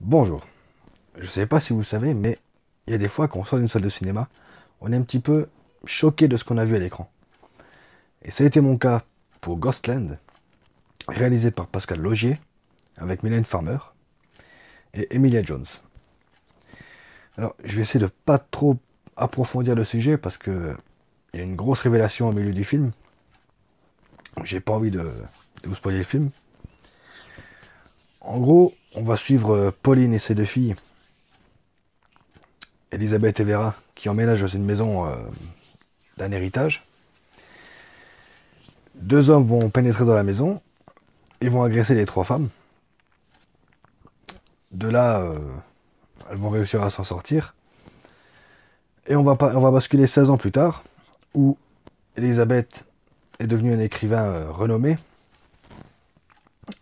Bonjour. Je sais pas si vous le savez, mais il y a des fois quand on sort d'une salle de cinéma, on est un petit peu choqué de ce qu'on a vu à l'écran. Et ça a été mon cas pour Ghostland, réalisé par Pascal Logier, avec Mylène Farmer et Emilia Jones. Alors, je vais essayer de pas trop approfondir le sujet parce que il y a une grosse révélation au milieu du film. J'ai pas envie de vous spoiler le film. En gros, on va suivre Pauline et ses deux filles, Elisabeth et Vera, qui emménagent dans une maison d'un héritage. Deux hommes vont pénétrer dans la maison, ils vont agresser les trois femmes. De là, elles vont réussir à s'en sortir. Et on va basculer 16 ans plus tard, où Elisabeth est devenue un écrivain renommé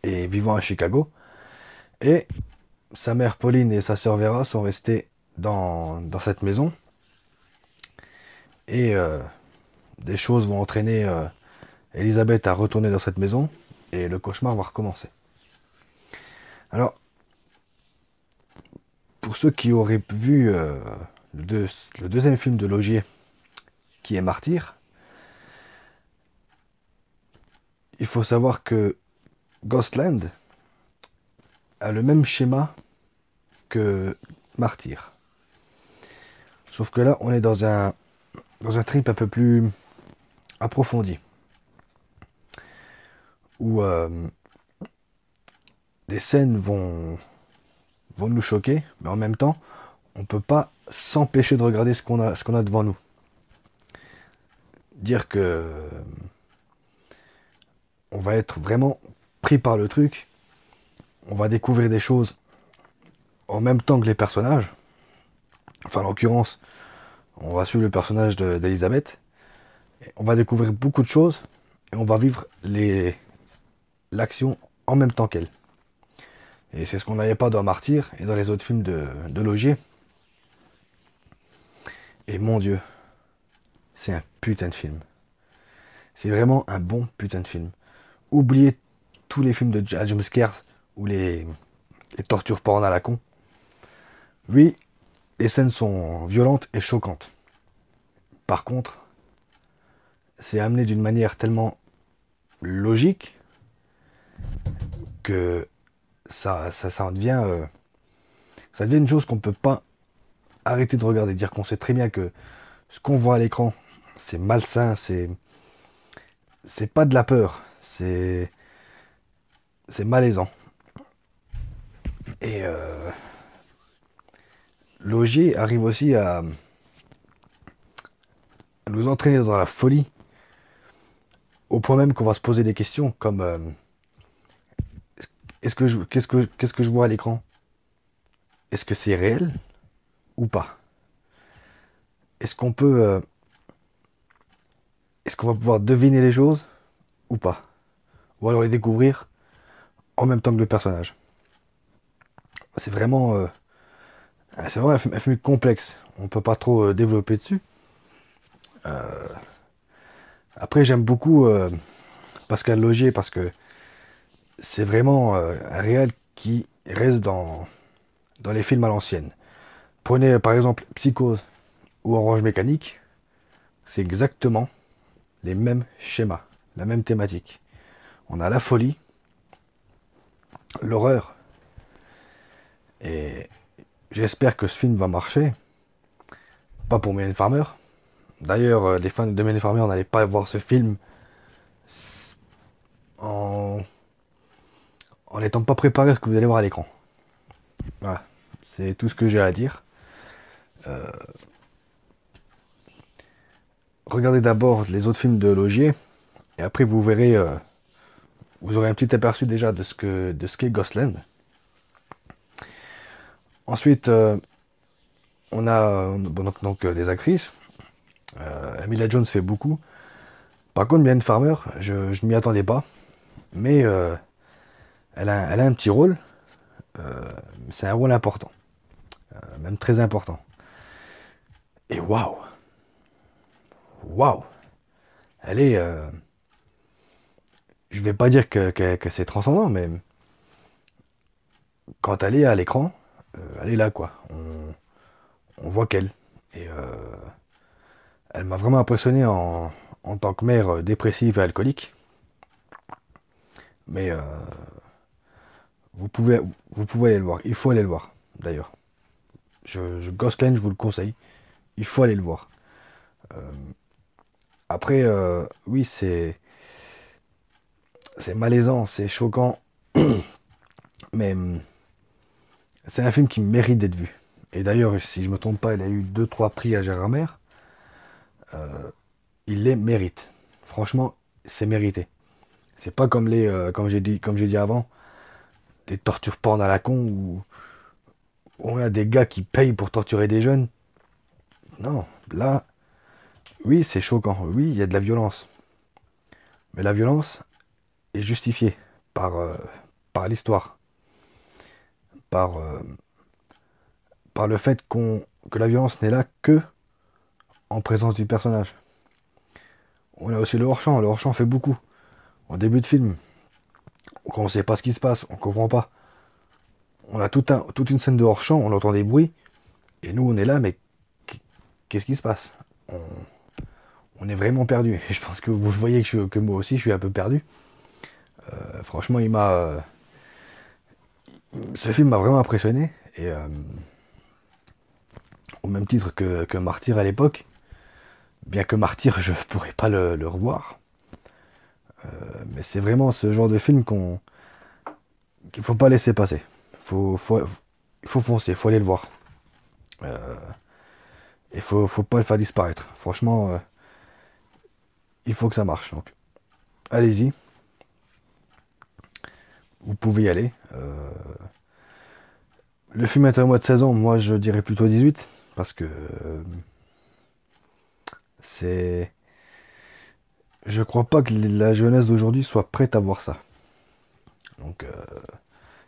et vivant à Chicago. Et sa mère Pauline et sa sœur Vera sont restées dans cette maison. Et des choses vont entraîner Elisabeth à retourner dans cette maison. Et le cauchemar va recommencer. Alors, pour ceux qui auraient vu le deuxième film de Logier, qui est Martyr, il faut savoir que Ghostland a le même schéma que Martyr. Sauf que là, on est dans un trip un peu plus approfondi. Où des scènes vont nous choquer, mais en même temps, on ne peut pas s'empêcher de regarder ce qu'on a devant nous. Dire que on va être vraiment pris par le truc, on va découvrir des choses en même temps que les personnages. Enfin, en l'occurrence, on va suivre le personnage d'Elisabeth. On va découvrir beaucoup de choses et on va vivre l'action en même temps qu'elle. Et c'est ce qu'on n'avait pas dans Martyr et dans les autres films de Logier. Et mon Dieu, c'est un putain de film. C'est vraiment un bon putain de film. Oubliez tous les films de James Scares ou les tortures porn à la con. Oui, les scènes sont violentes et choquantes. Par contre, c'est amené d'une manière tellement logique que ça en devient, ça devient une chose qu'on ne peut pas arrêter de regarder. Dire qu'on sait très bien que ce qu'on voit à l'écran, c'est malsain, c'est pas de la peur, c'est malaisant. Et Logier arrive aussi à nous entraîner dans la folie, au point même qu'on va se poser des questions comme qu'est-ce que je vois à l'écran? Est-ce que c'est réel ou pas? Est-ce qu'on peut est-ce qu'on va pouvoir deviner les choses ou pas? Ou alors les découvrir en même temps que le personnage. C'est vraiment un film complexe. On peut pas trop développer dessus. Après, j'aime beaucoup Pascal Logier parce que c'est vraiment un réal qui reste dans les films à l'ancienne. Prenez par exemple Psychose ou Orange Mécanique, c'est exactement les mêmes schémas, la même thématique. On a la folie, l'horreur, et j'espère que ce film va marcher. Pas pour Mylène Farmer. D'ailleurs, les fans de Mylène Farmer n'allaient pas voir ce film en en n'étant pas préparé à ce que vous allez voir à l'écran. Voilà, c'est tout ce que j'ai à dire. Regardez d'abord les autres films de Logier, et après vous verrez, vous aurez un petit aperçu déjà de ce qu'est Ghostland. Ensuite, on a bon, des actrices. Emilia Jones fait beaucoup. Par contre, Mylène Farmer, je ne m'y attendais pas, mais elle a un petit rôle. C'est un rôle important, même très important. Et waouh, waouh, elle est, je vais pas dire que c'est transcendant, mais quand elle est à l'écran, elle est là, quoi. On voit qu'elle. Et elle m'a vraiment impressionné en tant que mère dépressive et alcoolique. Mais vous pouvez, vous pouvez aller le voir. Il faut aller le voir, d'ailleurs. Ghostland, je vous le conseille. Il faut aller le voir. Euh, Après, oui, c'est malaisant, c'est choquant, mais c'est un film qui mérite d'être vu. Et d'ailleurs, si je me trompe pas, il a eu deux trois prix à Gérardmer. Il les mérite. Franchement, c'est mérité. C'est pas comme comme j'ai dit avant, des tortures porn à la con où on a des gars qui payent pour torturer des jeunes. Non, là, oui, c'est choquant. Oui, il y a de la violence. Mais la violence est justifiée par, par l'histoire, par, par le fait que la violence n'est là que en présence du personnage. On a aussi le hors-champ. Le hors-champ fait beaucoup. En début de film, quand on sait pas ce qui se passe, on comprend pas. On a toute une scène de hors-champ, on entend des bruits, et nous on est là, mais qu'est-ce qui se passe? On est vraiment perdu. Et je pense que vous voyez que moi aussi je suis un peu perdu. Franchement, ce film m'a vraiment impressionné. Et au même titre que Martyr à l'époque, bien que Martyr je pourrais pas le revoir. Mais c'est vraiment ce genre de film qu'il faut pas laisser passer. Faut, faut, il faut foncer, il faut aller le voir. Euh, et faut pas le faire disparaître. Franchement, il faut que ça marche. Donc, allez-y, vous pouvez y aller. Le film est à moins de 16 ans, moi je dirais plutôt 18, parce que c'est. Je crois pas que la jeunesse d'aujourd'hui soit prête à voir ça. Donc,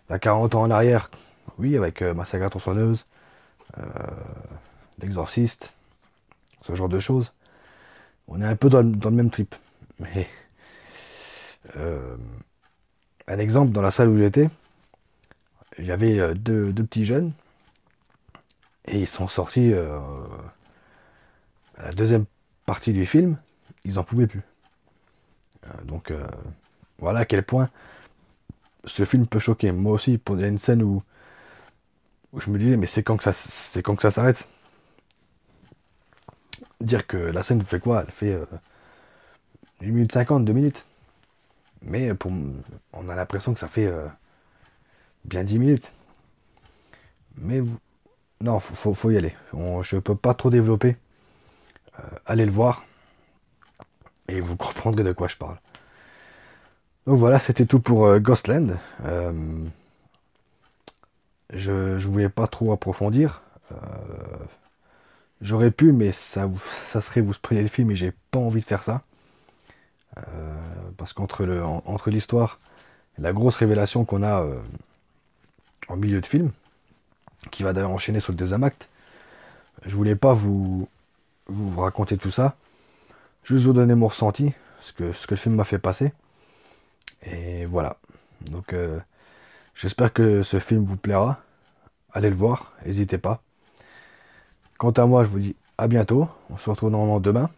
il y a 40 ans en arrière, oui, avec Massacre à la tronçonneuse, L'Exorciste, ce genre de choses, on est un peu dans le même trip. Mais euh, un exemple, dans la salle où j'étais, il y avait deux petits jeunes, et ils sont sortis à la deuxième partie du film, ils en pouvaient plus. Donc voilà à quel point ce film peut choquer. Moi aussi, il y a une scène où je me disais, mais c'est quand que ça s'arrête? Dire que la scène fait quoi? Elle fait 1 minute 50, 2 minutes. Mais on a l'impression que ça fait bien 10 minutes. Mais non, faut y aller. Je peux pas trop développer. Allez le voir et vous comprendrez de quoi je parle. Donc voilà, c'était tout pour Ghostland. Je voulais pas trop approfondir. J'aurais pu, mais ça serait vous spoiler le film et j'ai pas envie de faire ça. Parce entre l'histoire et la grosse révélation qu'on a en milieu de film, qui va d'ailleurs enchaîner sur le deuxième acte, je voulais pas vous raconter tout ça. Juste vous donner mon ressenti, ce que le film m'a fait passer. Et voilà. Donc j'espère que ce film vous plaira. Allez le voir, n'hésitez pas. Quant à moi, je vous dis à bientôt. On se retrouve normalement demain.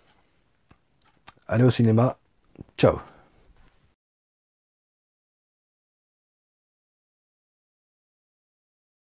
Allez au cinéma. Ciao.